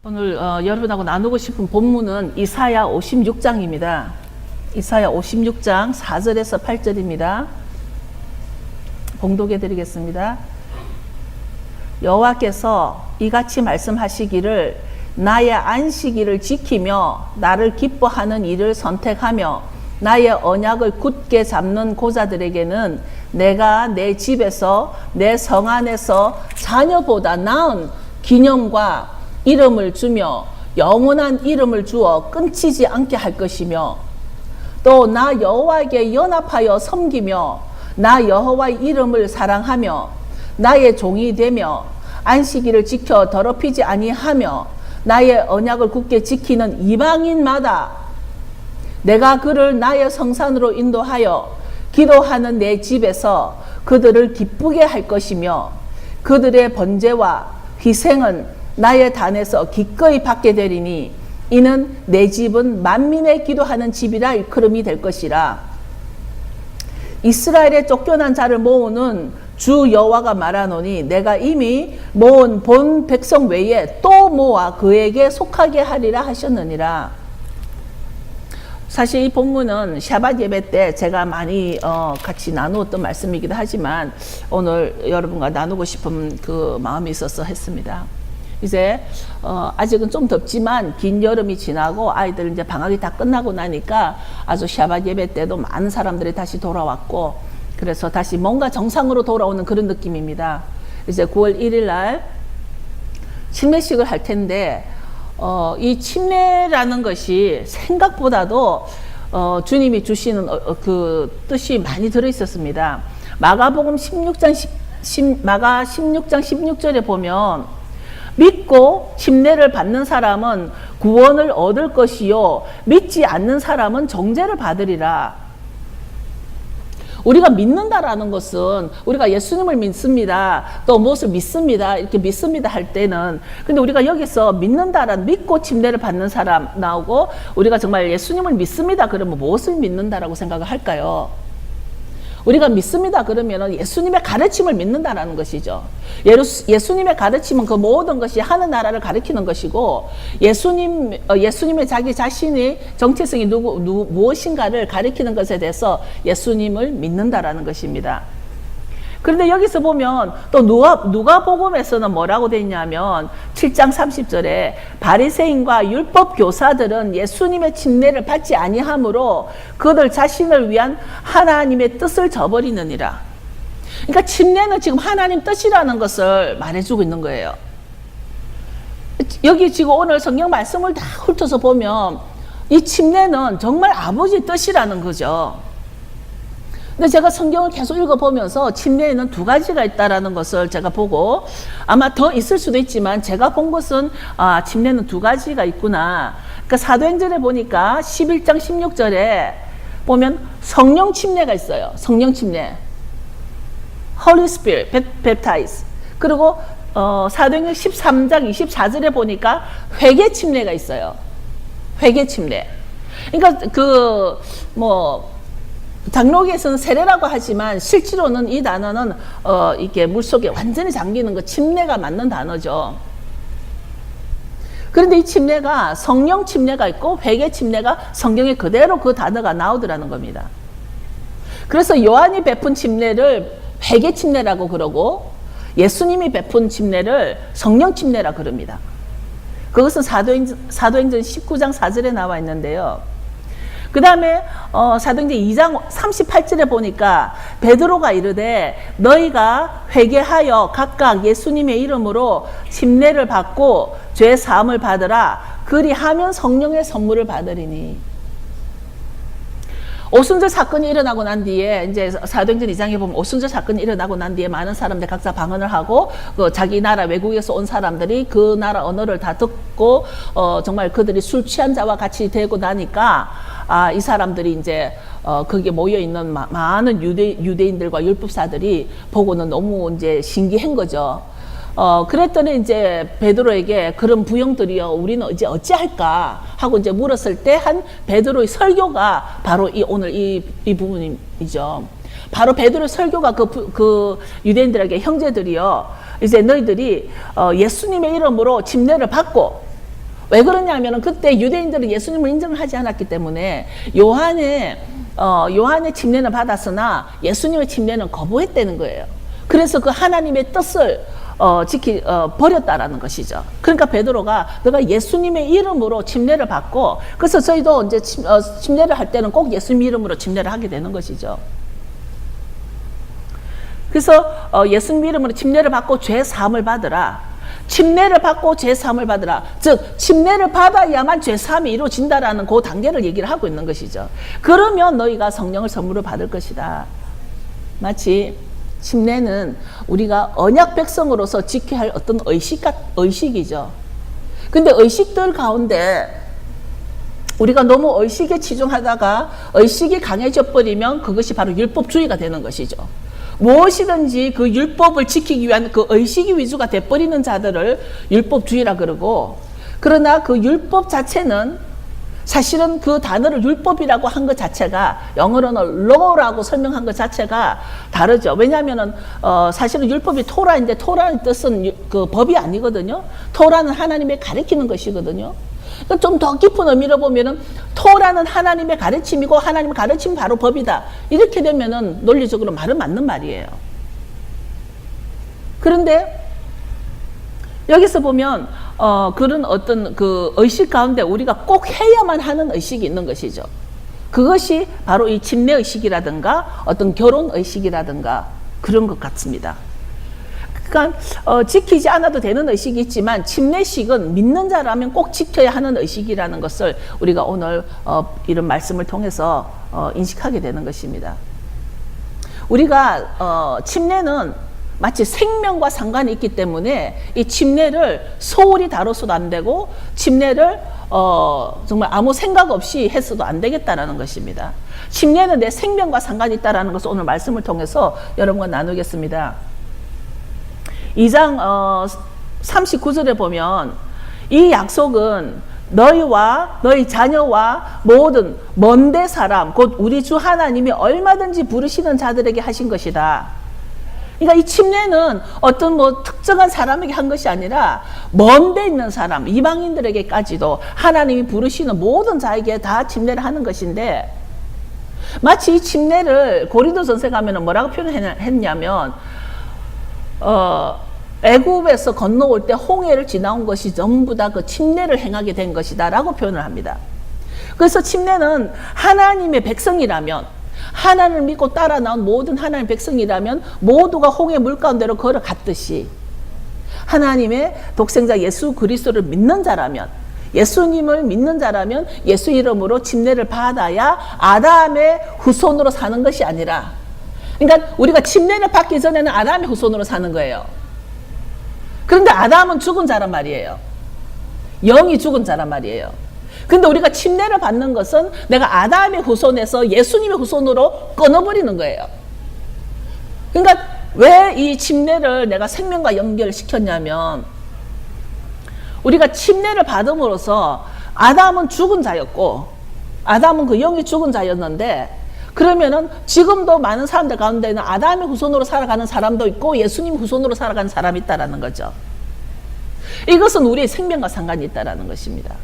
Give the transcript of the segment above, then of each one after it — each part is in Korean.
오늘 여러분하고 나누고 싶은 본문은 이사야 56장입니다. 이사야 56장 4절에서 8절입니다. 봉독해 드리겠습니다. 여호와께서 이같이 말씀하시기를 나의 안식일을 지키며 나를 기뻐하는 일을 선택하며 나의 언약을 굳게 잡는 고자들에게는 내가 내 집에서 내 성 안에서 자녀보다 나은 기념과 이름을 주며 영원한 이름을 주어 끊치지 않게 할 것이며 또 나 여호와에게 연합하여 섬기며 나 여호와의 이름을 사랑하며 나의 종이 되며 안식일을 지켜 더럽히지 아니하며 나의 언약을 굳게 지키는 이방인마다 내가 그를 나의 성산으로 인도하여 기도하는 내 집에서 그들을 기쁘게 할 것이며 그들의 번제와 희생은 나의 단에서 기꺼이 받게 되리니 이는 내 집은 만민의 기도하는 집이라 일컬음이 될 것이라. 이스라엘에 쫓겨난 자를 모으는 주 여호와가 말하노니 내가 이미 모은 본 백성 외에 또 모아 그에게 속하게 하리라 하셨느니라. 사실 이 본문은 샤밧 예배 때 제가 많이 같이 나누었던 말씀이기도 하지만 오늘 여러분과 나누고 싶은 그 마음이 있어서 했습니다. 이제 아직은 좀 덥지만 긴 여름이 지나고 아이들 이제 방학이 다 끝나고 나니까 아주 샤밧 예배 때도 많은 사람들이 다시 돌아왔고 그래서 다시 뭔가 정상으로 돌아오는 그런 느낌입니다. 이제 9월 1일 날 침례식을 할 텐데 이 침례라는 것이 생각보다도 주님이 주시는 그 뜻이 많이 들어 있었습니다. 마가복음 16장 16절에 보면 믿고 침례를 받는 사람은 구원을 얻을 것이요 믿지 않는 사람은 정죄를 받으리라. 우리가 믿는다라는 것은 우리가 예수님을 믿습니다. 또 무엇을 믿습니다. 이렇게 믿습니다 할 때는 근데 우리가 여기서 믿는다라는 믿고 침례를 받는 사람 나오고 우리가 정말 예수님을 믿습니다. 그러면 무엇을 믿는다라고 생각을 할까요? 우리가 믿습니다 그러면 예수님의 가르침을 믿는다라는 것이죠. 예수님의 가르침은 그 모든 것이 하늘 나라를 가리키는 것이고 예수님의 자기 자신의 정체성이 무엇인가를 가리키는 것에 대해서 예수님을 믿는다라는 것입니다. 그런데 여기서 보면 또 누가복음에서는 뭐라고 되어 있냐면 7장 30절에 바리새인과 율법 교사들은 예수님의 침례를 받지 아니하므로 그들 자신을 위한 하나님의 뜻을 저버리느니라. 그러니까 침례는 지금 하나님 뜻이라는 것을 말해주고 있는 거예요. 여기 지금 오늘 성경 말씀을 다 훑어서 보면 이 침례는 정말 아버지 뜻이라는 거죠. 근데 제가 성경을 계속 읽어보면서 침례에는 두 가지가 있다라는 것을 제가 보고 아마 더 있을 수도 있지만 제가 본 것은 침례는 두 가지가 있구나. 그러니까 사도행전에 보니까 11장 16절에 보면 성령 침례가 있어요. 성령 침례. Holy Spirit baptize. 그리고 사도행전 13장 24절에 보니까 회개 침례가 있어요. 회개 침례. 그러니까 장로교에서는 세례라고 하지만 실제로는 이 단어는 이게 물속에 완전히 잠기는 거 침례가 맞는 단어죠. 그런데 이 침례가 성령 침례가 있고 회개 침례가 성경에 그대로 그 단어가 나오더라는 겁니다. 그래서 요한이 베푼 침례를 회개 침례라고 그러고 예수님이 베푼 침례를 성령 침례라 그럽니다. 그것은 사도행전 19장 4절에 나와 있는데요. 그 다음에 사도행전 2장 38절에 보니까 베드로가 이르되 너희가 회개하여 각각 예수님의 이름으로 침례를 받고 죄 사함을 받으라. 그리하면 성령의 선물을 받으리니. 오순절 사건이 일어나고 난 뒤에 이제 사도행전 2장에 보면 오순절 사건이 일어나고 난 뒤에 많은 사람들 각자 방언을 하고 자기 나라 외국에서 온 사람들이 그 나라 언어를 다 듣고 정말 그들이 술 취한 자와 같이 되고 나니까 이 사람들이 이제 거기에 모여 있는 많은 유대인들과 율법사들이 보고는 너무 이제 신기한 거죠. 그랬더니 이제 베드로에게 그런 부형들이요 우리는 이제 어찌할까 하고 이제 물었을 때 한 베드로의 설교가 바로 오늘 이 부분이죠. 바로 베드로의 설교가 그 유대인들에게 형제들이요 이제 너희들이 예수님의 이름으로 침례를 받고 왜 그러냐면은 그때 유대인들은 예수님을 인정을 하지 않았기 때문에 요한의 침례는 받았으나 예수님의 침례는 거부했다는 거예요. 그래서 그 하나님의 뜻을 버렸다라는 것이죠. 그러니까 베드로가 너가 예수님의 이름으로 침례를 받고, 그래서 저희도 이제 침례를 할 때는 꼭 예수님 이름으로 침례를 하게 되는 것이죠. 그래서 예수님 이름으로 침례를 받고 죄 사함을 받으라. 침례를 받고 죄 사함을 받으라. 즉 침례를 받아야만 죄 사함이 이루어진다라는 그 단계를 얘기를 하고 있는 것이죠. 그러면 너희가 성령을 선물을 받을 것이다. 마치 침례는 우리가 언약 백성으로서 지켜야 할 어떤 의식이죠. 근데 의식들 가운데 우리가 너무 의식에 치중하다가 의식이 강해져 버리면 그것이 바로 율법주의가 되는 것이죠. 무엇이든지 그 율법을 지키기 위한 그 의식이 위주가 돼버리는 자들을 율법주의라 그러고, 그러나 그 율법 자체는 사실은 그 단어를 율법이라고 한 것 자체가 영어로는 law라고 설명한 것 자체가 다르죠. 왜냐하면은 사실은 율법이 토라인데 토라의 뜻은 그 법이 아니거든요. 토라는 하나님의 가르치는 것이거든요. 좀 더 깊은 의미로 보면은 토라는 하나님의 가르침이고 하나님의 가르침 바로 법이다. 이렇게 되면은 논리적으로 말은 맞는 말이에요. 그런데 여기서 보면 그런 어떤 그 의식 가운데 우리가 꼭 해야만 하는 의식이 있는 것이죠. 그것이 바로 이 침례 의식이라든가 어떤 결혼 의식이라든가 그런 것 같습니다. 그러니까 지키지 않아도 되는 의식이 있지만 침례식은 믿는 자라면 꼭 지켜야 하는 의식이라는 것을 우리가 오늘 이런 말씀을 통해서 인식하게 되는 것입니다. 우리가 침례는 마치 생명과 상관이 있기 때문에 이 침례를 소홀히 다뤄서도 안 되고 침례를 정말 아무 생각 없이 했어도 안 되겠다라는 것입니다. 침례는 내 생명과 상관이 있다라는 것을 오늘 말씀을 통해서 여러분과 나누겠습니다. 2장 39절에 보면 이 약속은 너희와 너희 자녀와 모든 먼데 사람 곧 우리 주 하나님이 얼마든지 부르시는 자들에게 하신 것이다. 그러니까 이 침례는 어떤 뭐 특정한 사람에게 한 것이 아니라 먼데 있는 사람, 이방인들에게까지도 하나님이 부르시는 모든 자에게 다 침례를 하는 것인데, 마치 이 침례를 고린도전서에 가면은 뭐라고 표현했냐면 애굽에서 건너올 때 홍해를 지나온 것이 전부 다 그 침례를 행하게 된 것이다 라고 표현을 합니다. 그래서 침례는 하나님의 백성이라면, 하나님을 믿고 따라 나온 모든 하나님의 백성이라면 모두가 홍해 물가운데로 걸어갔듯이 하나님의 독생자 예수 그리스도를 믿는 자라면, 예수님을 믿는 자라면 예수 이름으로 침례를 받아야 아담의 후손으로 사는 것이 아니라, 그러니까 우리가 침례를 받기 전에는 아담의 후손으로 사는 거예요. 그런데 아담은 죽은 자란 말이에요. 영이 죽은 자란 말이에요. 근데 우리가 침례를 받는 것은 내가 아담의 후손에서 예수님의 후손으로 끊어버리는 거예요. 그러니까 왜 이 침례를 내가 생명과 연결시켰냐면, 우리가 침례를 받음으로써 아담은 죽은 자였고, 아담은 그 영이 죽은 자였는데, 그러면은 지금도 많은 사람들 가운데는 아담의 후손으로 살아가는 사람도 있고 예수님 후손으로 살아가는 사람이 있다라는 거죠. 이것은 우리의 생명과 상관이 있다라는 것입니다.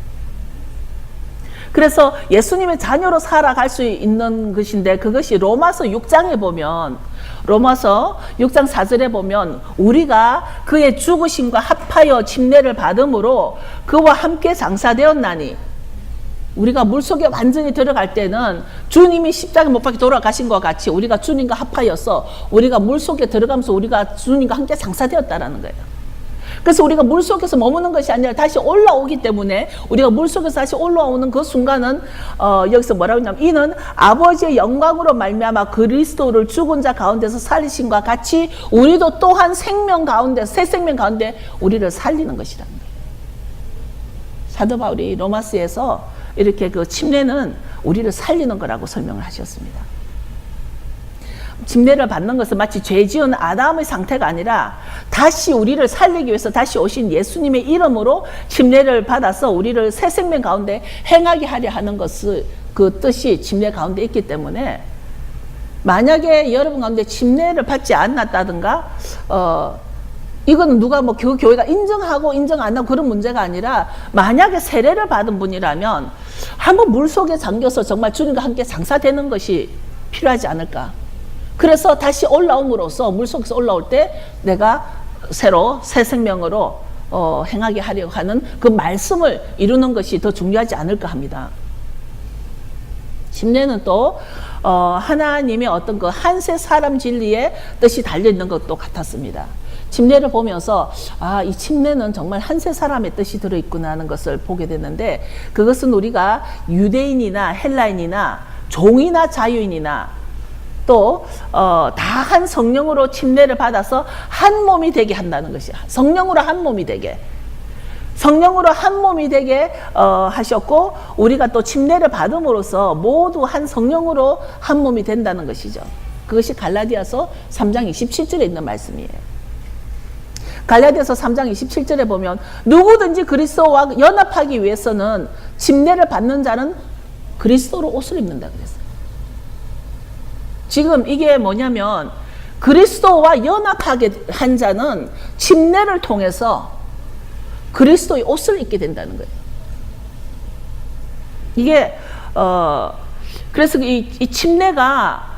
그래서 예수님의 자녀로 살아갈 수 있는 것인데, 그것이 로마서 6장에 보면, 로마서 6장 4절에 보면 우리가 그의 죽으심과 합하여 침례를 받음으로 그와 함께 장사되었나니, 우리가 물속에 완전히 들어갈 때는 주님이 십자가 못 박혀 돌아가신 것 같이 우리가 주님과 합하여서 우리가 물속에 들어가면서 우리가 주님과 함께 장사되었다라는 거예요. 그래서 우리가 물속에서 머무는 것이 아니라 다시 올라오기 때문에 우리가 물속에서 다시 올라오는 그 순간은 여기서 뭐라고 했냐면, 이는 아버지의 영광으로 말미암아 그리스도를 죽은 자 가운데서 살리심과 같이 우리도 또한 생명 가운데, 새 생명 가운데 우리를 살리는 것이라는 거예요. 사도 바울이 로마서에서 이렇게 그 침례는 우리를 살리는 거라고 설명을 하셨습니다. 침례를 받는 것은 마치 죄 지은 아담의 상태가 아니라 다시 우리를 살리기 위해서 다시 오신 예수님의 이름으로 침례를 받아서 우리를 새 생명 가운데 행하게 하려 하는 것을, 그 뜻이 침례 가운데 있기 때문에, 만약에 여러분 가운데 침례를 받지 않았다든가 이거는 누가 뭐 그 교회가 인정하고 인정 안 하고 그런 문제가 아니라 만약에 세례를 받은 분이라면 한번 물속에 잠겨서 정말 주님과 함께 장사되는 것이 필요하지 않을까. 그래서 다시 올라옴으로써 물속에서 올라올 때 내가 새로 새 생명으로 행하게 하려고 하는 그 말씀을 이루는 것이 더 중요하지 않을까 합니다. 침례는 또 하나님의 어떤 그 한세 사람 진리의 뜻이 달려있는 것도 같았습니다. 침례를 보면서 이 침례는 정말 한세 사람의 뜻이 들어있구나 하는 것을 보게 됐는데, 그것은 우리가 유대인이나 헬라인이나 종이나 자유인이나 또 다 한 성령으로 침례를 받아서 한 몸이 되게 한다는 것이야. 성령으로 한 몸이 되게. 성령으로 한 몸이 되게 하셨고, 우리가 또 침례를 받음으로써 모두 한 성령으로 한 몸이 된다는 것이죠. 그것이 갈라디아서 3장 27절에 있는 말씀이에요. 갈라디아서 3장 27절에 보면 누구든지 그리스도와 연합하기 위해서는 침례를 받는 자는 그리스도로 옷을 입는다 그랬어요. 지금 이게 뭐냐면 그리스도와 연합하게 한 자는 침례를 통해서 그리스도의 옷을 입게 된다는 거예요. 이게 그래서 이 침례가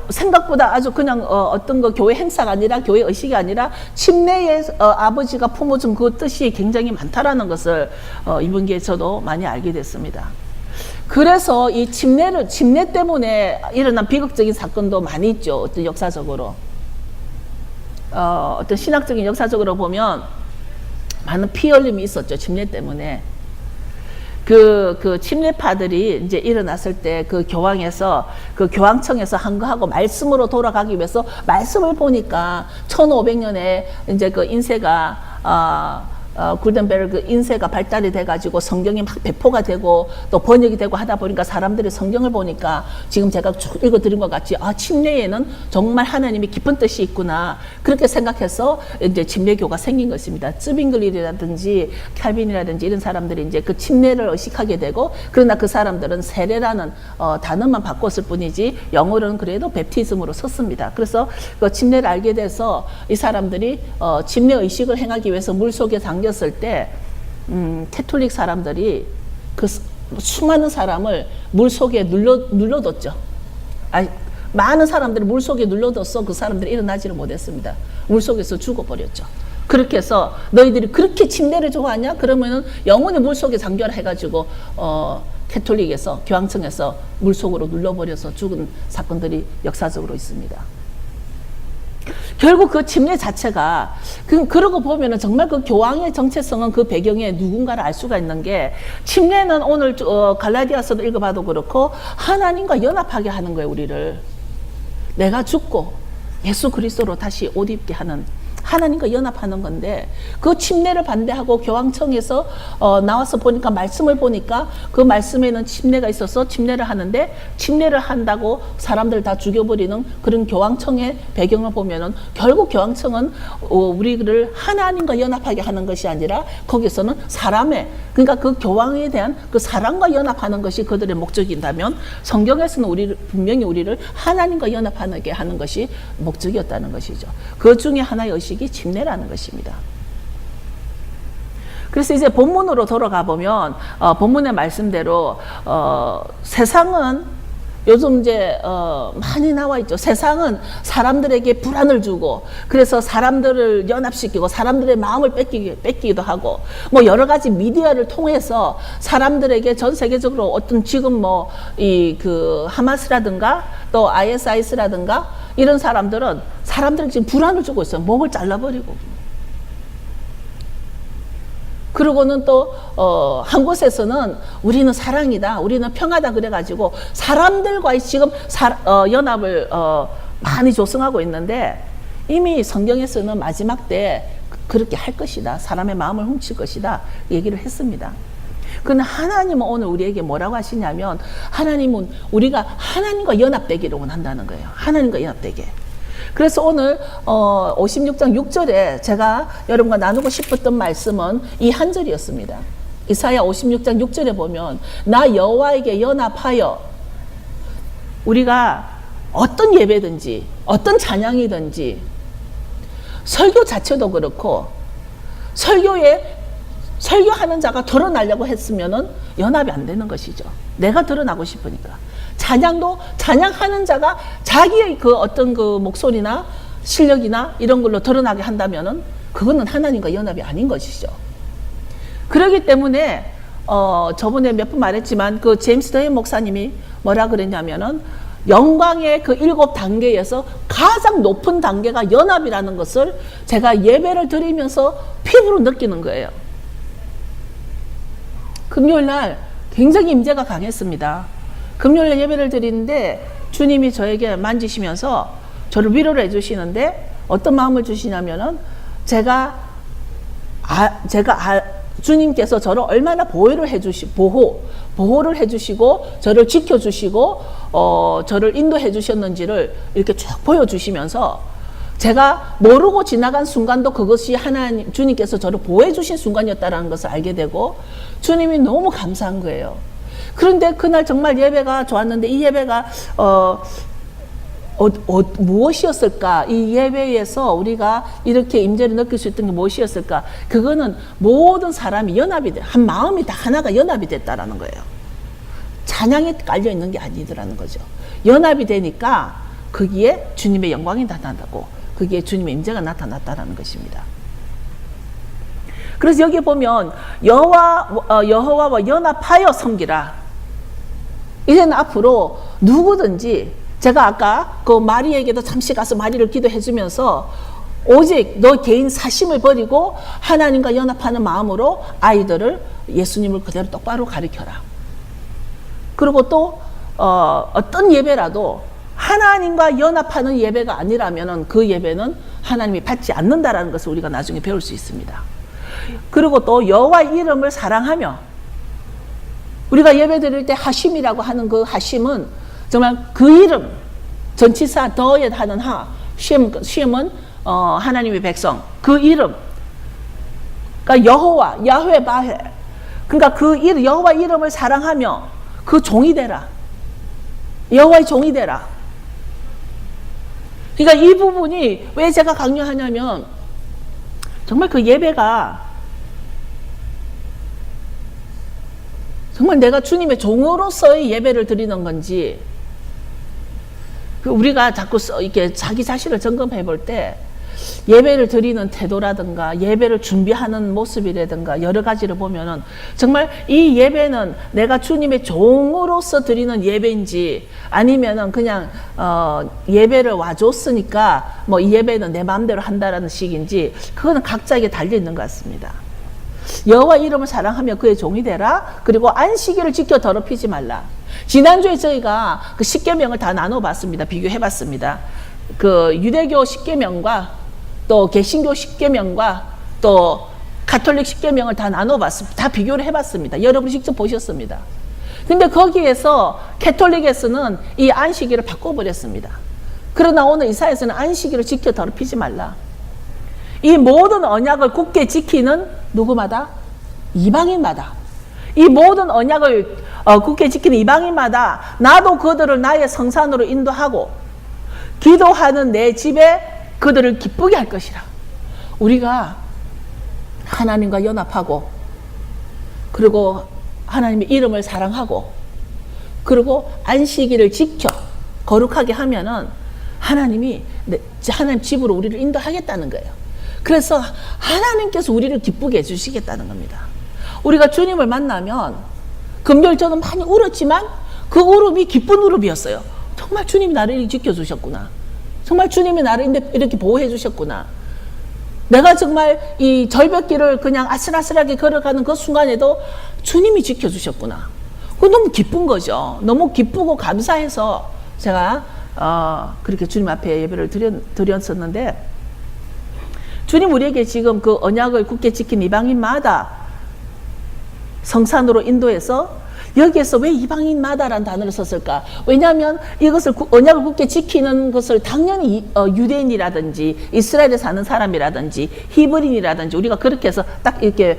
생각보다 아주 그냥 어떤 거 교회 행사가 아니라 교회 의식이 아니라 침례의 아버지가 품어준 그 뜻이 굉장히 많다라는 것을 이번 기회에 저도 많이 알게 됐습니다. 그래서 이 침례 때문에 일어난 비극적인 사건도 많이 있죠. 어떤 역사적으로 어떤 신학적인 역사적으로 보면 많은 피 흘림이 있었죠. 침례 때문에. 그 침례파들이 이제 일어났을 때 그 교황에서 그 교황청에서 한 거하고 말씀으로 돌아가기 위해서 말씀을 보니까 1500년에 이제 그 인쇄가 굴덴베르그 인쇄가 발달이 돼가지고 성경이 막 배포가 되고 또 번역이 되고 하다 보니까 사람들이 성경을 보니까 지금 제가 쭉 읽어드린 것 같이 침례에는 정말 하나님이 깊은 뜻이 있구나 그렇게 생각해서 이제 침례교가 생긴 것입니다. 쯔빙글이라든지 칼빈이라든지 이런 사람들이 이제 그 침례를 의식하게 되고, 그러나 그 사람들은 세례라는 단어만 바꿨을 뿐이지 영어로는 그래도 베프티즘으로 썼습니다. 그래서 그 침례를 알게 돼서 이 사람들이 침례 의식을 행하기 위해서 물속에 잠겼을 때 캐톨릭 사람들이 그 수많은 사람을 물속에 눌러뒀죠. 많은 사람들을 물속에 눌러뒀어 그 사람들이 일어나지를 못했습니다. 물속에서 죽어버렸죠. 그렇게 해서 너희들이 그렇게 침례를 좋아하냐? 그러면은 영원히 물속에 잠겨라 해가지고 캐톨릭에서 교황청에서 물속으로 눌러버려서 죽은 사건들이 역사적으로 있습니다. 결국 그 침례 자체가 그러고 보면은 정말 그 교황의 정체성은 그 배경에 누군가를 알 수가 있는 게, 침례는 오늘 갈라디아서도 읽어봐도 그렇고 하나님과 연합하게 하는 거예요. 우리를 내가 죽고 예수 그리스도로 다시 옷 입게 하는, 하나님과 연합하는 건데, 그 침례를 반대하고 교황청에서 나와서 보니까 말씀을 보니까 그 말씀에는 침례가 있어서 침례를 하는데, 침례를 한다고 사람들 다 죽여버리는 그런 교황청의 배경을 보면은 결국 교황청은 우리를 하나님과 연합하게 하는 것이 아니라 거기서는 사람의, 그러니까 그 교황에 대한 그 사랑과 연합하는 것이 그들의 목적인다면, 성경에서는 분명히 우리를 하나님과 연합하게 하는 것이 목적이었다는 것이죠. 그 중에 하나의 의식이 침례라는 것입니다. 그래서 이제 본문으로 돌아가 보면 본문의 말씀대로 세상은 요즘 이제 많이 나와 있죠. 세상은 사람들에게 불안을 주고, 그래서 사람들을 연합시키고 사람들의 마음을 뺏기기도 하고, 뭐 여러 가지 미디어를 통해서 사람들에게 전 세계적으로 어떤 지금 뭐 그 하마스라든가 또 ISIS라든가 이런 사람들은 사람들에게 지금 불안을 주고 있어요. 목을 잘라버리고. 그러고는 또 한 곳에서는 우리는 사랑이다, 우리는 평화다 그래가지고 사람들과의 지금 연합을 많이 조성하고 있는데, 이미 성경에서는 마지막 때 그렇게 할 것이다, 사람의 마음을 훔칠 것이다 얘기를 했습니다. 그러나 하나님은 오늘 우리에게 뭐라고 하시냐면, 하나님은 우리가 하나님과 연합되기를 원한다는 거예요. 하나님과 연합되게. 그래서 오늘 56장 6절에 제가 여러분과 나누고 싶었던 말씀은 이 한 절이었습니다. 이사야 56장 6절에 보면, 나 여호와에게 연합하여, 우리가 어떤 예배든지 어떤 찬양이든지 설교 자체도 그렇고 설교하는 자가 드러나려고 했으면은 연합이 안 되는 것이죠. 내가 드러나고 싶으니까. 찬양도 찬양하는 자가 자기의 그 어떤 그 목소리나 실력이나 이런 걸로 드러나게 한다면은 그거는 하나님과 연합이 아닌 것이죠. 그렇기 때문에 저번에 몇 번 말했지만 그 제임스 더헤이 목사님이 뭐라 그랬냐면은 영광의 그 7단계에서 가장 높은 단계가 연합이라는 것을 제가 예배를 드리면서 피부로 느끼는 거예요. 금요일날 굉장히 임재가 강했습니다. 금요일날 예배를 드리는데 주님이 저에게 만지시면서 저를 위로를 해주시는데 어떤 마음을 주시냐면은 주님께서 저를 얼마나 보호를 해주시고 저를 지켜주시고 저를 인도해 주셨는지를 이렇게 쭉 보여주시면서 제가 모르고 지나간 순간도 그것이 주님께서 저를 보호해 주신 순간이었다는 것을 알게 되고 주님이 너무 감사한 거예요. 그런데 그날 정말 예배가 좋았는데 이 예배가 무엇이었을까? 이 예배에서 우리가 이렇게 임재를 느낄 수 있던 게 무엇이었을까? 그거는 모든 사람이 연합이 한 마음이 다 하나가 연합이 됐다라는 거예요. 찬양이 깔려 있는 게 아니더라는 거죠. 연합이 되니까 거기에 주님의 영광이 나타나고 거기에 주님의 임재가 나타났다라는 것입니다. 그래서 여기 보면 여호와와 연합하여 섬기라. 이제는 앞으로 누구든지 제가 아까 그 마리에게도 잠시 가서 마리를 기도해 주면서 오직 너 개인 사심을 버리고 하나님과 연합하는 마음으로 아이들을 예수님을 그대로 똑바로 가르쳐라. 그리고 또 어떤 예배라도 하나님과 연합하는 예배가 아니라면 그 예배는 하나님이 받지 않는다라는 것을 우리가 나중에 배울 수 있습니다. 그리고 또 여호와의 이름을 사랑하며 우리가 예배 드릴 때 하심이라고 하는 그 하심은 정말 그 이름 전치사 더에 하는 쉼은 하나님의 백성 그 이름 그러니까 여호와 야훼 바헬 그러니까 그 이름 여호와 이름을 사랑하며 그 종이 되라. 여호와의 종이 되라. 그러니까 이 부분이 왜 제가 강조하냐면 정말 그 예배가 정말 내가 주님의 종으로서의 예배를 드리는 건지 우리가 자꾸 이렇게 자기 자신을 점검해 볼 때 예배를 드리는 태도라든가 예배를 준비하는 모습이라든가 여러 가지를 보면은 정말 이 예배는 내가 주님의 종으로서 드리는 예배인지 아니면은 그냥 예배를 와줬으니까 뭐 이 예배는 내 마음대로 한다라는 식인지 그거는 각자에게 달려 있는 것 같습니다. 여호와 이름을 사랑하며 그의 종이 되라. 그리고 안식일을 지켜 더럽히지 말라. 지난주에 저희가 그 십계명을 다 나눠봤습니다. 비교해봤습니다. 그 유대교 십계명과 또 개신교 십계명과 또 가톨릭 십계명을 다 나눠봤습니다. 다 비교를 해봤습니다. 여러분이 직접 보셨습니다. 근데 거기에서 가톨릭에서는 이 안식일을 바꿔버렸습니다. 그러나 오늘 이사야에서는 안식일을 지켜 더럽히지 말라. 이 모든 언약을 굳게 지키는 누구마다? 이방인마다. 이 모든 언약을 굳게 지키는 이방인마다 나도 그들을 나의 성산으로 인도하고 기도하는 내 집에 그들을 기쁘게 할 것이라. 우리가 하나님과 연합하고 그리고 하나님의 이름을 사랑하고 그리고 안식일을 지켜 거룩하게 하면은 하나님이 하나님 집으로 우리를 인도하겠다는 거예요. 그래서 하나님께서 우리를 기쁘게 해주시겠다는 겁니다. 우리가 주님을 만나면 금요일 저는 많이 울었지만 그 울음이 기쁜 울음이었어요. 정말 주님이 나를 지켜주셨구나. 정말 주님이 나를 이렇게 보호해 주셨구나. 내가 정말 이 절벽길을 그냥 아슬아슬하게 걸어가는 그 순간에도 주님이 지켜주셨구나. 그거 너무 기쁜 거죠. 너무 기쁘고 감사해서 제가 그렇게 주님 앞에 예배를 드렸었는데 주님 우리에게 지금 그 언약을 굳게 지킨 이방인마다 성산으로 인도해서 여기에서 왜 이방인마다라는 단어를 썼을까? 왜냐하면 이것을 언약을 굳게 지키는 것을 당연히 유대인이라든지 이스라엘에 사는 사람이라든지 히브리인이라든지 우리가 그렇게 해서 딱 이렇게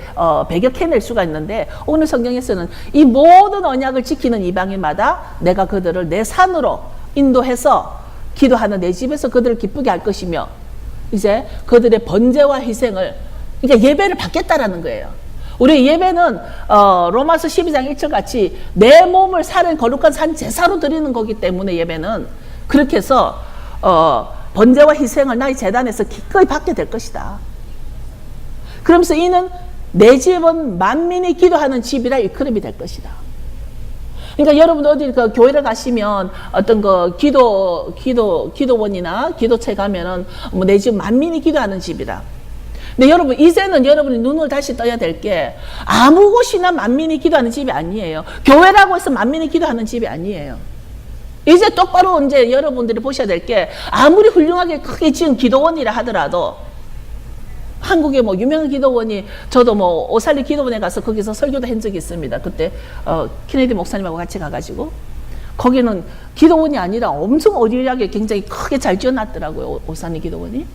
배격해낼 수가 있는데 오늘 성경에서는 이 모든 언약을 지키는 이방인마다 내가 그들을 내 산으로 인도해서 기도하는 내 집에서 그들을 기쁘게 할 것이며 이제 그들의 번제와 희생을 이제 예배를 받겠다라는 거예요. 우리 예배는 로마서 12장 1절 같이 내 몸을 살은 거룩한 산 제사로 드리는 거기 때문에 예배는 그렇게 해서 번제와 희생을 나의 제단에서 기꺼이 받게 될 것이다. 그러면서 이는 내 집은 만민이 기도하는 집이라 일컬음이 될 것이다. 그러니까 여러분 어디 그 교회를 가시면 어떤 그 기도원이나 기도체 가면은 뭐 내 집 만민이 기도하는 집이다. 근데 여러분 이제는 여러분이 눈을 다시 떠야 될 게 아무 곳이나 만민이 기도하는 집이 아니에요. 교회라고 해서 만민이 기도하는 집이 아니에요. 이제 똑바로 이제 여러분들이 보셔야 될 게 아무리 훌륭하게 크게 지은 기도원이라 하더라도 한국에 뭐 유명한 기도원이 저도 뭐 오살리 기도원에 가서 거기서 설교도 한 적이 있습니다. 그때 케네디 목사님하고 같이 가가지고 거기는 기도원이 아니라 엄청 어리하게 굉장히 크게 잘 지어놨더라고요. 오살리 기도원이.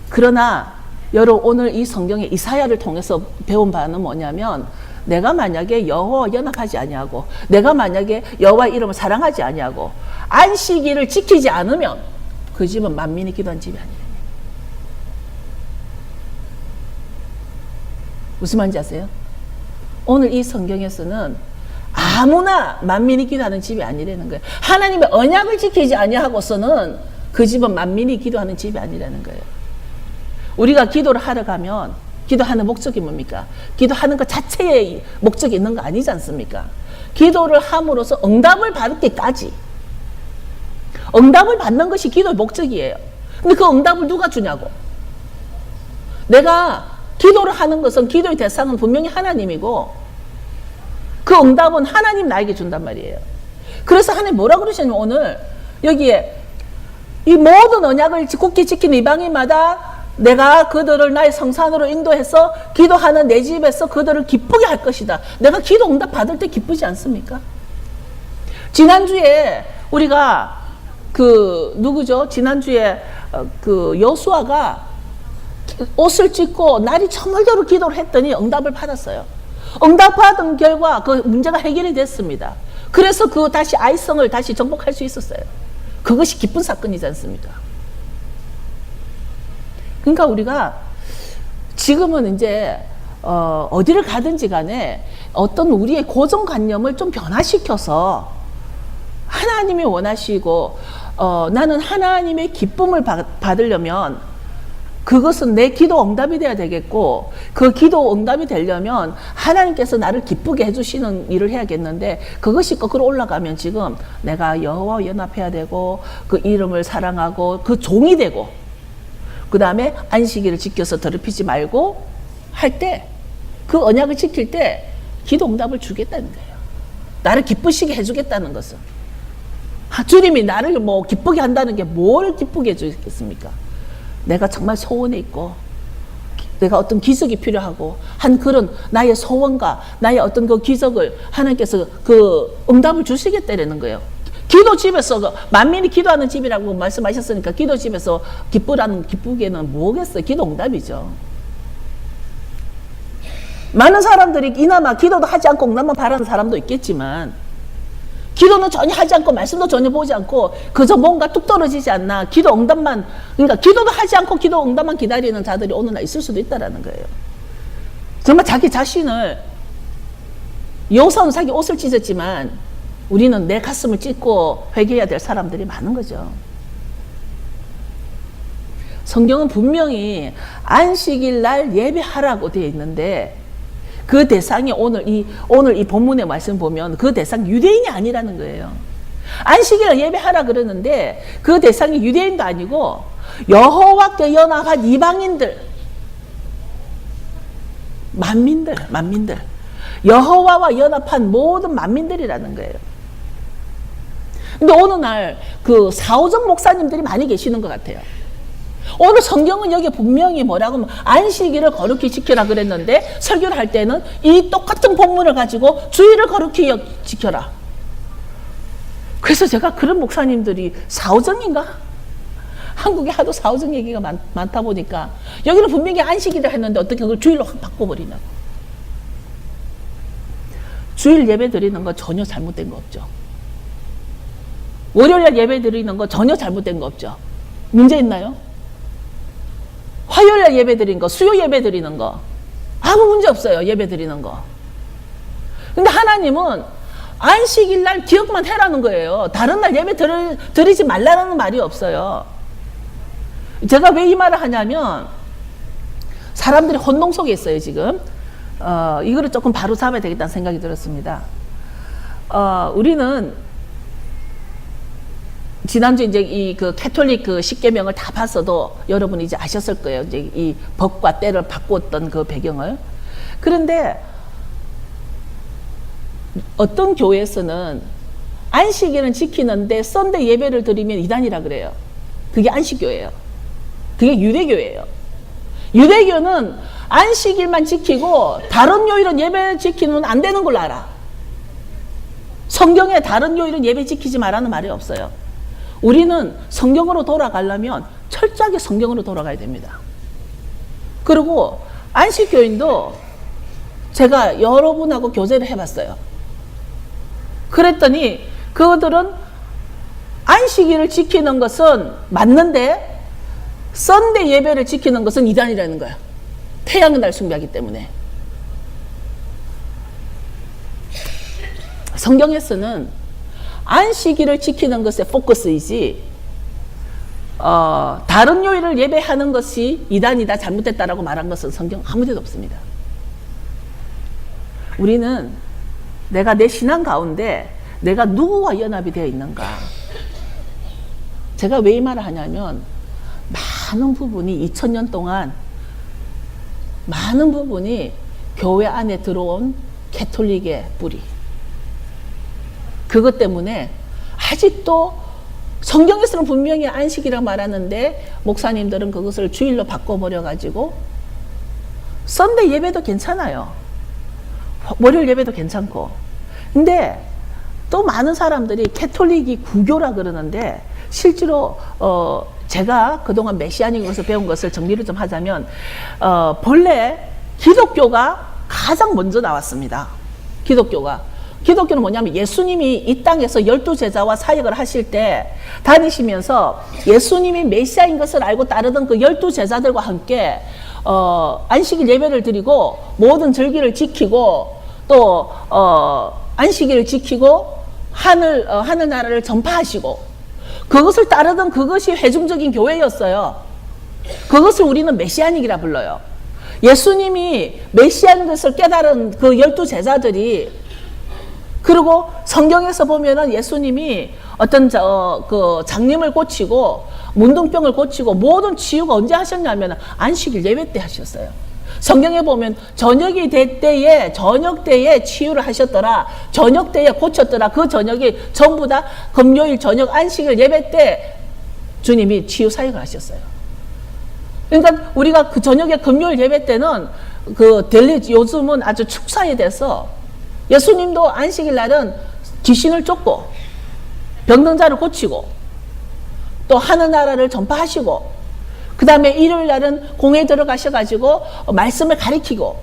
그러나 여러분 오늘 이 성경에 이사야를 통해서 배운 바는 뭐냐면 내가 만약에 여호와 연합하지 아니하고 내가 만약에 여호와 이름을 사랑하지 아니하고 안식일을 지키지 않으면 그 집은 만민이 기도한 집이 아니에요. 무슨 말인지 아세요? 오늘 이 성경에서는 아무나 만민이 기도하는 집이 아니라는 거예요. 하나님의 언약을 지키지 아니하고서는 그 집은 만민이 기도하는 집이 아니라는 거예요. 우리가 기도를 하러 가면 기도하는 목적이 뭡니까? 기도하는 것 자체에 목적이 있는 거 아니지 않습니까? 기도를 함으로써 응답을 받기까지 응답을 받는 것이 기도의 목적이에요. 근데 그 응답을 누가 주냐고? 내가 기도를 하는 것은 기도의 대상은 분명히 하나님이고 그 응답은 하나님 나에게 준단 말이에요. 그래서 하나님 뭐라 그러시냐면 오늘 여기에 이 모든 언약을 굳게 지키는 이방인마다 내가 그들을 나의 성산으로 인도해서 기도하는 내 집에서 그들을 기쁘게 할 것이다. 내가 기도 응답 받을 때 기쁘지 않습니까? 지난주에 우리가 누구죠? 지난주에 여수아가 옷을 찢고 날이 저물도록 기도를 했더니 응답을 받았어요. 응답 받은 결과 그 문제가 해결이 됐습니다. 그래서 다시 아이성을 다시 정복할 수 있었어요. 그것이 기쁜 사건이지 않습니까? 그러니까 우리가 지금은 이제 어디를 가든지 간에 어떤 우리의 고정관념을 좀 변화시켜서 하나님이 원하시고 나는 하나님의 기쁨을 받으려면 그것은 내 기도 응답이 돼야 되겠고 그 기도 응답이 되려면 하나님께서 나를 기쁘게 해주시는 일을 해야겠는데 그것이 거꾸로 올라가면 지금 내가 여호와와 연합해야 되고 그 이름을 사랑하고 그 종이 되고 그 다음에 안식일을 지켜서 더럽히지 말고 할 때 그 언약을 지킬 때 기도 응답을 주겠다는 거예요. 나를 기쁘시게 해주겠다는 것은. 주님이 나를 뭐 기쁘게 한다는 게 뭘 기쁘게 해주겠습니까? 내가 정말 소원에 있고 내가 어떤 기적이 필요하고 한 그런 나의 소원과 나의 어떤 그 기적을 하나님께서 그 응답을 주시겠다는 거예요. 기도집에서 만민이 기도하는 집이라고 말씀하셨으니까 기도집에서 기쁘게는 뭐겠어요? 기도 응답이죠. 많은 사람들이 이나마 기도도 하지 않고 응답만 바라는 사람도 있겠지만 기도는 전혀 하지 않고 말씀도 전혀 보지 않고 그저 뭔가 뚝 떨어지지 않나 기도 응답만 그러니까 기도도 하지 않고 기도 응답만 기다리는 자들이 어느 날 있을 수도 있다라는 거예요. 정말 자기 자신을 여호사는 자기 옷을 찢었지만 우리는 내 가슴을 찢고 회개해야 될 사람들이 많은 거죠. 성경은 분명히 안식일 날 예배하라고 되어 있는데 그 대상이 오늘 이 본문의 말씀 보면 그 대상 유대인이 아니라는 거예요. 안식일을 예배하라 그러는데 그 대상이 유대인도 아니고 여호와께 연합한 이방인들, 만민들, 여호와와 연합한 모든 만민들이라는 거예요. 근데 어느 날 그 사오정 목사님들이 많이 계시는 것 같아요. 오늘 성경은 여기 분명히 뭐라고 하면 안식일을 거룩히 지켜라 그랬는데 설교를 할 때는 이 똑같은 본문을 가지고 주일을 거룩히 지켜라. 그래서 제가 그런 목사님들이 사오정인가? 한국에 하도 사오정 얘기가 많다 보니까 여기는 분명히 안식일을 했는데 어떻게 그걸 주일로 확 바꿔버리냐고. 주일 예배 드리는 거 전혀 잘못된 거 없죠. 월요일 예배 드리는 거 전혀 잘못된 거 없죠. 문제 있나요? 화요일날 예배 드리는 거, 수요 예배 드리는 거 아무 문제 없어요. 예배 드리는 거. 근데 하나님은 안식일 날 기억만 해라는 거예요. 다른 날 예배 드리지 말라는 말이 없어요. 제가 왜 이 말을 하냐면 사람들이 혼동 속에 있어요. 지금 이거를 조금 바로 잡아야 되겠다는 생각이 들었습니다. 우리는 지난주 이제 이 그 캐톨릭 그 십계명을 다 봤어도 여러분이 이제 아셨을 거예요. 이제 이 법과 때를 바꾸었던 그 배경을. 그런데 어떤 교회에서는 안식일은 지키는데 썬데이 예배를 드리면 이단이라 그래요. 그게 안식교예요. 그게 유대교예요. 유대교는 안식일만 지키고 다른 요일은 예배 지키면 안 되는 걸로 알아. 성경에 다른 요일은 예배 지키지 말라는 말이 없어요. 우리는 성경으로 돌아가려면 철저하게 성경으로 돌아가야 됩니다. 그리고 안식교인도 제가 여러분하고 교제를 해봤어요. 그랬더니 그들은 안식일을 지키는 것은 맞는데 썬데이 예배를 지키는 것은 이단이라는 거야. 태양의 날 숭배하기 때문에. 성경에서는 안식일을 지키는 것에 포커스이지 다른 요일을 예배하는 것이 이단이다, 잘못됐다라고 말한 것은 성경 아무 데도 없습니다. 우리는 내가 내 신앙 가운데 내가 누구와 연합이 되어 있는가. 제가 왜 이 말을 하냐면 많은 부분이 2000년 동안 많은 부분이 교회 안에 들어온 캐톨릭의 뿌리. 그것 때문에 아직도 성경에서는 분명히 안식이라고 말하는데 목사님들은 그것을 주일로 바꿔버려가지고 썬데이 예배도 괜찮아요. 월요일 예배도 괜찮고. 근데 또 많은 사람들이 캐톨릭이 구교라 그러는데 실제로 제가 그동안 메시아닉에서 배운 것을 정리를 좀 하자면 본래 기독교가 가장 먼저 나왔습니다. 기독교는 뭐냐면 예수님이 이 땅에서 12제자와 사역을 하실 때 다니시면서 예수님이 메시아인 것을 알고 따르던 그 12제자들과 함께 안식일 예배를 드리고 모든 절기를 지키고 또 안식일을 지키고 하늘나라를 전파하시고 그것을 따르던 그것이 회중적인 교회였어요. 그것을 우리는 메시아닉이라 불러요. 예수님이 메시아인 것을 깨달은 그 12제자들이 그리고 성경에서 보면은 예수님이 어떤 그 장님을 고치고 문둥병을 고치고 모든 치유가 언제 하셨냐면 안식일 예배 때 하셨어요. 성경에 보면 저녁이 될 때에 저녁 때에 치유를 하셨더라. 저녁 때에 고쳤더라. 그 저녁이 전부 다 금요일 저녁 안식일 예배 때 주님이 치유 사역을 하셨어요. 그러니까 우리가 그 저녁에 금요일 예배 때는 요즘은 아주 축사에 돼서 예수님도 안식일 날은 귀신을 쫓고 병든자를 고치고 또 하늘나라를 전파하시고 그 다음에 일요일 날은 공회에 들어가셔가지고 말씀을 가리키고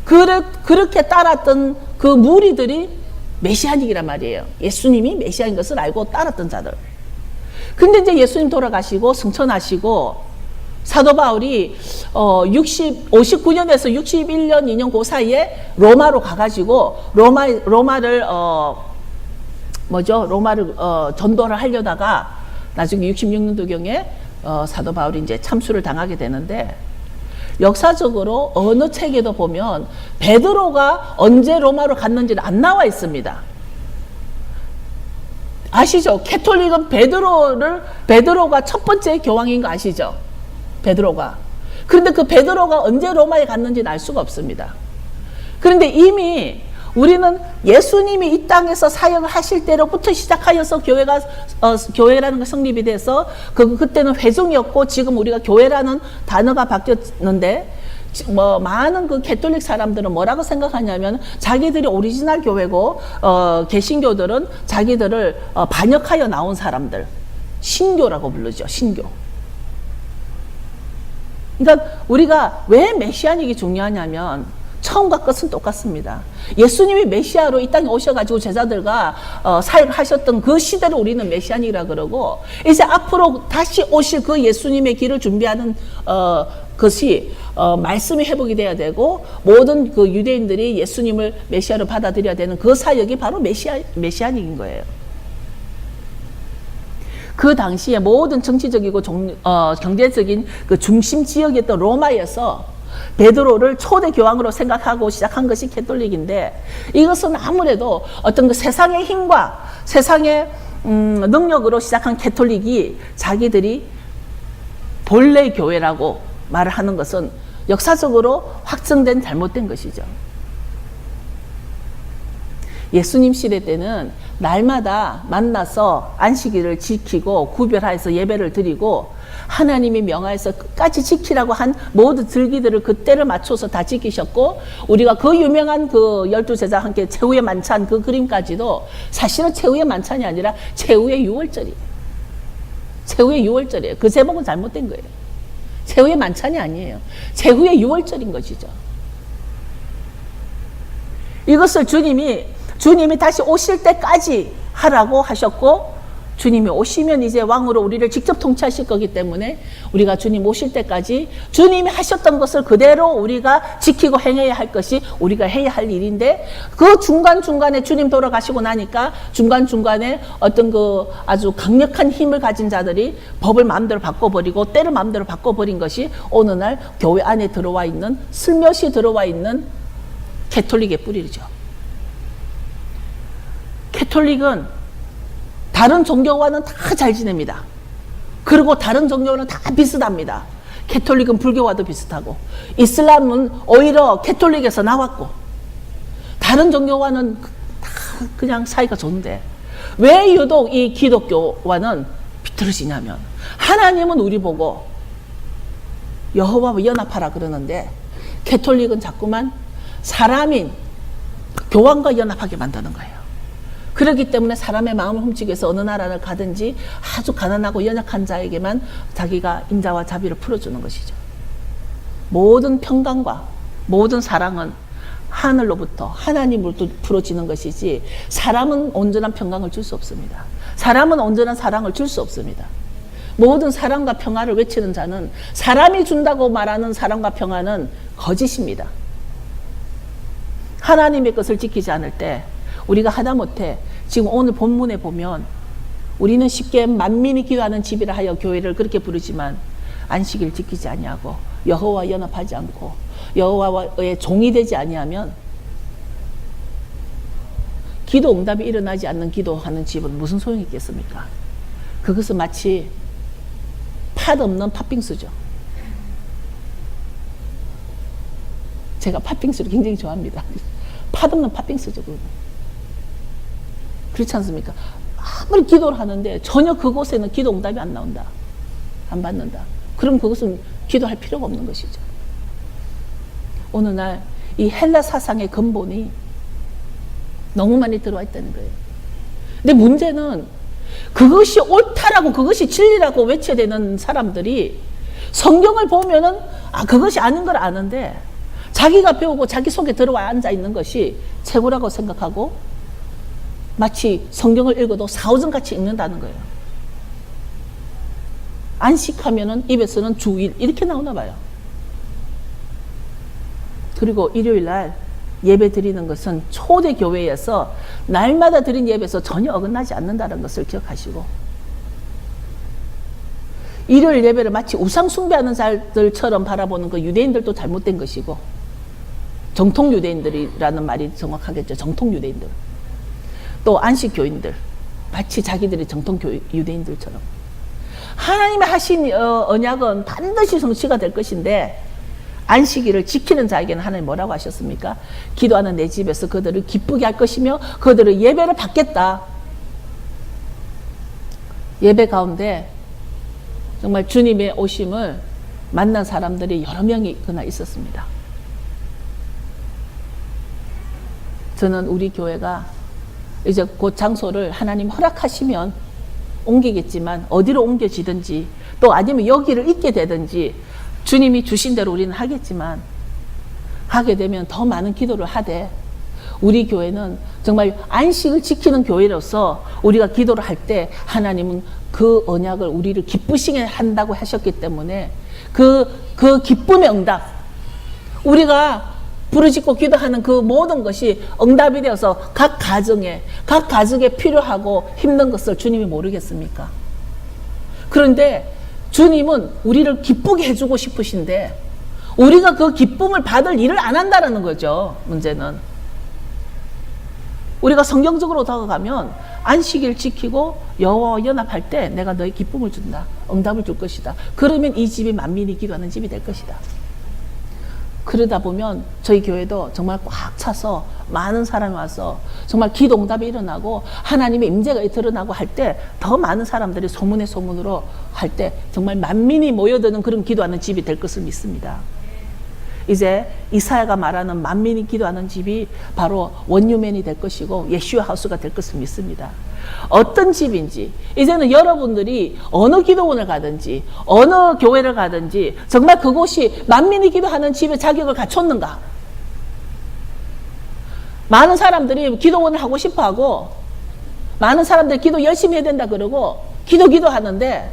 그렇게 따랐던 그 무리들이 메시아닉이란 말이에요. 예수님이 메시아인 것을 알고 따랐던 자들. 근데 이제 예수님 돌아가시고 승천하시고 사도 바울이 59년에서 61년 2년 그 사이에 로마로 가가지고 로마를 전도를 하려다가 나중에 66년도경에 사도 바울이 이제 참수를 당하게 되는데 역사적으로 어느 책에도 보면 베드로가 언제 로마로 갔는지는 안 나와 있습니다. 아시죠? 캐톨릭은 베드로가 첫 번째 교황인 거 아시죠? 베드로가. 그런데 그 베드로가 언제 로마에 갔는지는 알 수가 없습니다. 그런데 이미 우리는 예수님이 이 땅에서 사역을 하실 때로부터 시작하여서 교회라는 게 성립이 돼서 그때는 회중이었고 지금 우리가 교회라는 단어가 바뀌었는데 많은 그 캐톨릭 사람들은 뭐라고 생각하냐면 자기들이 오리지널 교회고 개신교들은 자기들을 반역하여 나온 사람들 신교라고 부르죠. 신교. 그러니까 우리가 왜 메시아닉이 중요하냐면 처음과 끝은 똑같습니다. 예수님이 메시아로 이 땅에 오셔가지고 제자들과 사역하셨던 그 시대를 우리는 메시아니라 그러고, 이제 앞으로 다시 오실 그 예수님의 길을 준비하는 것이 말씀이 회복이 돼야 되고, 모든 그 유대인들이 예수님을 메시아로 받아들여야 되는 그 사역이 바로 메시아닉인 거예요. 그 당시에 모든 정치적이고 경제적인 그 중심 지역이었던 로마에서 베드로를 초대 교황으로 생각하고 시작한 것이 캐톨릭인데, 이것은 아무래도 어떤 그 세상의 힘과 세상의 능력으로 시작한 캐톨릭이 자기들이 본래 교회라고 말을 하는 것은 역사적으로 확정된 잘못된 것이죠. 예수님 시대 때는 날마다 만나서 안식일을 지키고 구별하여서 예배를 드리고, 하나님이 명하여서 끝까지 지키라고 한 모든 절기들을 그때를 맞춰서 다 지키셨고, 우리가 그 유명한 그 12제자와 함께 최후의 만찬 그 그림까지도 사실은 최후의 만찬이 아니라 최후의 유월절이에요. 최후의 유월절이에요. 그 제목은 잘못된 거예요. 최후의 만찬이 아니에요. 최후의 유월절인 것이죠. 이것을 주님이 다시 오실 때까지 하라고 하셨고, 주님이 오시면 이제 왕으로 우리를 직접 통치하실 거기 때문에 우리가 주님 오실 때까지 주님이 하셨던 것을 그대로 우리가 지키고 행해야 할 것이 우리가 해야 할 일인데, 그 중간중간에 주님 돌아가시고 나니까 중간중간에 어떤 그 아주 강력한 힘을 가진 자들이 법을 마음대로 바꿔버리고 때를 마음대로 바꿔버린 것이 오늘날 교회 안에 들어와 있는, 슬며시 들어와 있는 캐톨릭의 뿌리죠. 캐톨릭은 다른 종교와는 다 잘 지냅니다. 그리고 다른 종교는 다 비슷합니다. 캐톨릭은 불교와도 비슷하고, 이슬람은 오히려 캐톨릭에서 나왔고, 다른 종교와는 다 그냥 사이가 좋은데, 왜 유독 이 기독교와는 비틀어지냐면, 하나님은 우리 보고 여호와와 연합하라 그러는데, 캐톨릭은 자꾸만 사람인 교황과 연합하게 만드는 거예요. 그렇기 때문에 사람의 마음을 훔치기 위해서 어느 나라를 가든지 아주 가난하고 연약한 자에게만 자기가 인자와 자비를 풀어주는 것이죠. 모든 평강과 모든 사랑은 하늘로부터 하나님으로부터 풀어지는 것이지, 사람은 온전한 평강을 줄 수 없습니다. 사람은 온전한 사랑을 줄 수 없습니다. 모든 사랑과 평화를 외치는 자는, 사람이 준다고 말하는 사랑과 평화는 거짓입니다. 하나님의 것을 지키지 않을 때 우리가 하다못해 지금 오늘 본문에 보면 우리는 쉽게 만민이 기도하는 집이라 하여 교회를 그렇게 부르지만, 안식일 지키지 아니하고 여호와와 연합하지 않고 여호와의 종이 되지 아니하면 기도 응답이 일어나지 않는 기도하는 집은 무슨 소용이 있겠습니까? 그것은 마치 팥 없는 팥빙수죠. 제가 팥빙수를 굉장히 좋아합니다. 팥 없는 팥빙수죠. 그렇지 않습니까? 아무리 기도를 하는데 전혀 그곳에는 기도 응답이 안 나온다, 안 받는다. 그럼 그것은 기도할 필요가 없는 것이죠. 오늘날 이 헬라 사상의 근본이 너무 많이 들어와 있다는 거예요. 근데 문제는 그것이 옳다라고, 그것이 진리라고 외쳐야 되는 사람들이 성경을 보면은 그것이 아닌 걸 아는데, 자기가 배우고 자기 속에 들어와 앉아 있는 것이 최고라고 생각하고 마치 성경을 읽어도 사오정같이 읽는다는 거예요. 안식하면은 입에서는 주일 이렇게 나오나 봐요. 그리고 일요일 날 예배 드리는 것은 초대 교회에서 날마다 드린 예배에서 전혀 어긋나지 않는다는 것을 기억하시고, 일요일 예배를 마치 우상 숭배하는 자들처럼 바라보는 그 유대인들도 잘못된 것이고, 정통 유대인들이라는 말이 정확하겠죠. 정통 유대인들. 또 안식 교인들, 마치 자기들이 정통 유대인들처럼. 하나님이 하신 언약은 반드시 성취가 될 것인데, 안식일을 지키는 자에게는 하나님 뭐라고 하셨습니까? 기도하는 내 집에서 그들을 기쁘게 할 것이며 그들을 예배를 받겠다. 예배 가운데 정말 주님의 오심을 만난 사람들이 여러 명이 그날 있었습니다. 저는 우리 교회가 이제 그 장소를 하나님 허락하시면 옮기겠지만, 어디로 옮겨지든지 또 아니면 여기를 있게 되든지 주님이 주신 대로 우리는 하겠지만, 하게 되면 더 많은 기도를 하되, 우리 교회는 정말 안식을 지키는 교회로서 우리가 기도를 할 때 하나님은 그 언약을 우리를 기쁘시게 한다고 하셨기 때문에 그 기쁨의 응답, 우리가 부르짖고 기도하는 그 모든 것이 응답이 되어서 각 가정에 필요하고 힘든 것을 주님이 모르겠습니까? 그런데 주님은 우리를 기쁘게 해주고 싶으신데 우리가 그 기쁨을 받을 일을 안 한다는 거죠. 문제는 우리가 성경적으로 다가가면 안식일 지키고 여호와와 연합할 때 내가 너의 기쁨을 준다, 응답을 줄 것이다. 그러면 이 집이 만민이 기도하는 집이 될 것이다. 그러다 보면 저희 교회도 정말 꽉 차서 많은 사람이 와서 정말 기도 응답이 일어나고 하나님의 임재가 드러나고 할 때 더 많은 사람들이 소문의 소문으로 할 때 정말 만민이 모여드는 그런 기도하는 집이 될 것을 믿습니다. 이제 이사야가 말하는 만민이 기도하는 집이 바로 원유맨이 될 것이고 예슈아 하우스가 될 것을 믿습니다. 어떤 집인지 이제는 여러분들이 어느 기도원을 가든지 어느 교회를 가든지 정말 그곳이 만민이 기도하는 집의 자격을 갖췄는가? 많은 사람들이 기도원을 하고 싶어하고 많은 사람들이 기도 열심히 해야 된다 그러고 기도하는데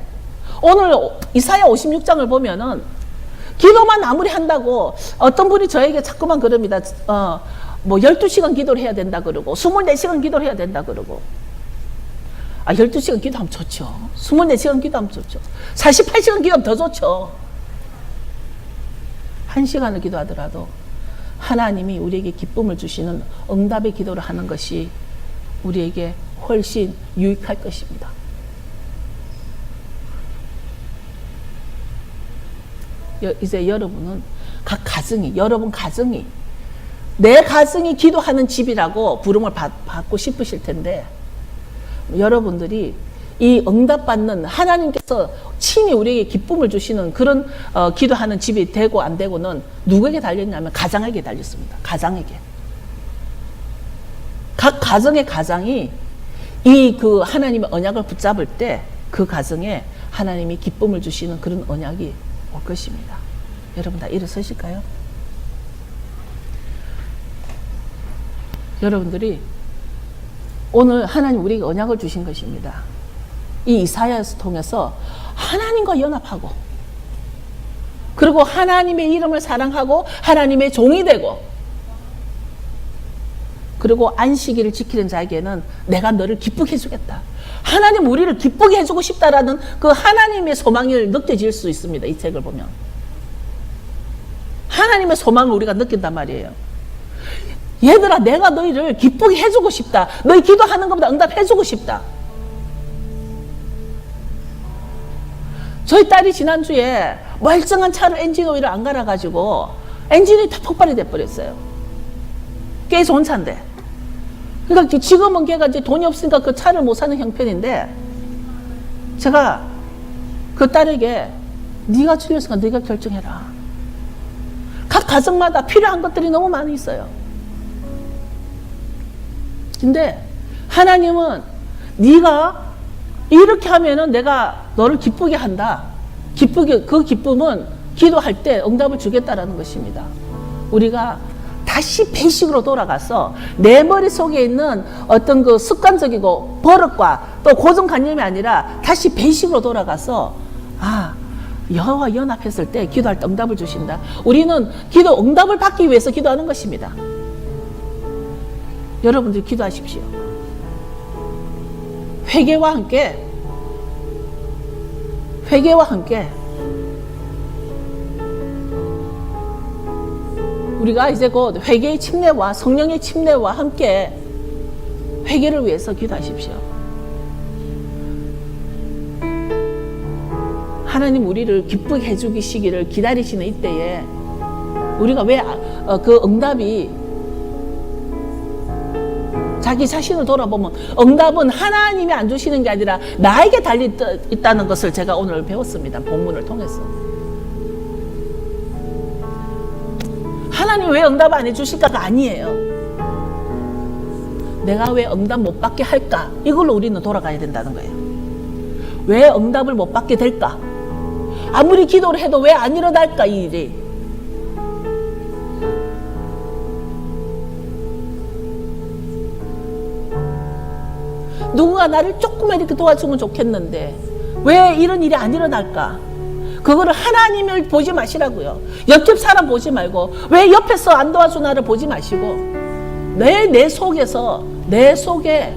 오늘 이사야 56장을 보면은 기도만 아무리 한다고 어떤 분이 저에게 자꾸만 그럽니다. 뭐 12시간 기도를 해야 된다 그러고 24시간 기도를 해야 된다 그러고 12시간 기도하면 좋죠. 24시간 기도하면 좋죠. 48시간 기도하면 더 좋죠. 1시간을 기도하더라도 하나님이 우리에게 기쁨을 주시는 응답의 기도를 하는 것이 우리에게 훨씬 유익할 것입니다. 이제 여러분은 여러분 가정이 내 가정이 기도하는 집이라고 부름을 받고 싶으실 텐데 여러분들이 이 응답받는 하나님께서 친히 우리에게 기쁨을 주시는 그런 기도하는 집이 되고 안 되고는 누구에게 달렸냐면 가장에게 달렸습니다. 가장에게. 각 가정이 이 그 하나님의 언약을 붙잡을 때 그 가정에 하나님이 기쁨을 주시는 그런 언약이 올 것입니다. 여러분 다 일어서실까요? 여러분들이 오늘 하나님 우리에게 언약을 주신 것입니다. 이 이사야에서 통해서 하나님과 연합하고 그리고 하나님의 이름을 사랑하고 하나님의 종이 되고 그리고 안식일을 지키는 자에게는 내가 너를 기쁘게 해주겠다. 하나님 우리를 기쁘게 해주고 싶다라는 그 하나님의 소망을 느껴질 수 있습니다. 이 책을 보면 하나님의 소망을 우리가 느낀단 말이에요. 얘들아 내가 너희를 기쁘게 해주고 싶다. 너희 기도하는 것보다 응답해주고 싶다. 저희 딸이 지난주에 멀쩡한 차를 엔진 오일을 안 갈아가지고 엔진이 다 폭발이 돼버렸어요. 꽤 좋은 차인데. 그러니까 지금은 걔가 이제 돈이 없으니까 그 차를 못 사는 형편인데 제가 그 딸에게 네가 틀렸으니까 네가 결정해라. 각 가정마다 필요한 것들이 너무 많이 있어요. 근데 하나님은 네가 이렇게 하면은 내가 너를 기쁘게 한다. 그 기쁨은 기도할 때 응답을 주겠다라는 것입니다. 우리가 다시 배식으로 돌아가서 내 머릿속에 있는 어떤 그 습관적이고 버릇과 또 고정관념이 아니라 다시 배식으로 돌아가서 여호와 연합했을 때 기도할 때 응답을 주신다. 우리는 기도 응답을 받기 위해서 기도하는 것입니다. 여러분들 기도하십시오. 회개와 함께 우리가 이제 곧 회개의 침례와 성령의 침례와 함께 회개를 위해서 기도하십시오. 하나님 우리를 기쁘게 해주시기를 기다리시는 이때에 우리가 왜 그 응답이 자기 자신을 돌아보면 응답은 하나님이 안 주시는 게 아니라 나에게 달려 있다는 것을 제가 오늘 배웠습니다. 본문을 통해서. 하나님 왜 응답 안 해주실까가 아니에요. 내가 왜 응답 못 받게 할까? 이걸로 우리는 돌아가야 된다는 거예요. 왜 응답을 못 받게 될까? 아무리 기도를 해도 왜 안 일어날까 이 일이? 누군가 나를 조금만 이렇게 도와주면 좋겠는데 왜 이런 일이 안 일어날까? 그거를 하나님을 보지 마시라고요. 옆집 사람 보지 말고 왜 옆에서 안 도와준 나를 보지 마시고 내 속에서 내 속에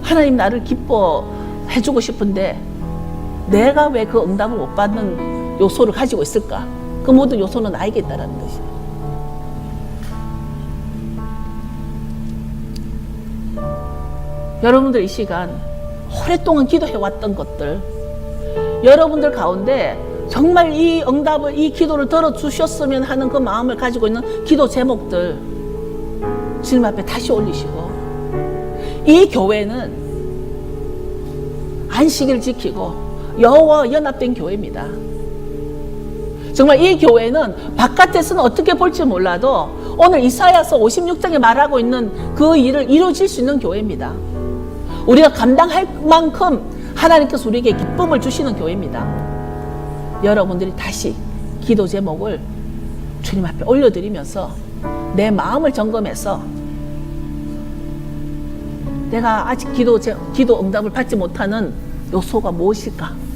하나님 나를 기뻐해주고 싶은데 내가 왜 그 응답을 못 받는 요소를 가지고 있을까? 그 모든 요소는 나에게 있다는 것이에요. 여러분들 이 시간 오랫동안 기도해왔던 것들, 여러분들 가운데 정말 이 응답을, 이 기도를 들어주셨으면 하는 그 마음을 가지고 있는 기도 제목들 주님 앞에 다시 올리시고, 이 교회는 안식일을 지키고 여호와 연합된 교회입니다. 정말 이 교회는 바깥에서는 어떻게 볼지 몰라도 오늘 이사야서 56장에 말하고 있는 그 일을 이루어질 수 있는 교회입니다. 우리가 감당할 만큼 하나님께서 우리에게 기쁨을 주시는 교회입니다. 여러분들이 다시 기도 제목을 주님 앞에 올려드리면서 내 마음을 점검해서 내가 아직 기도 응답을 받지 못하는 요소가 무엇일까?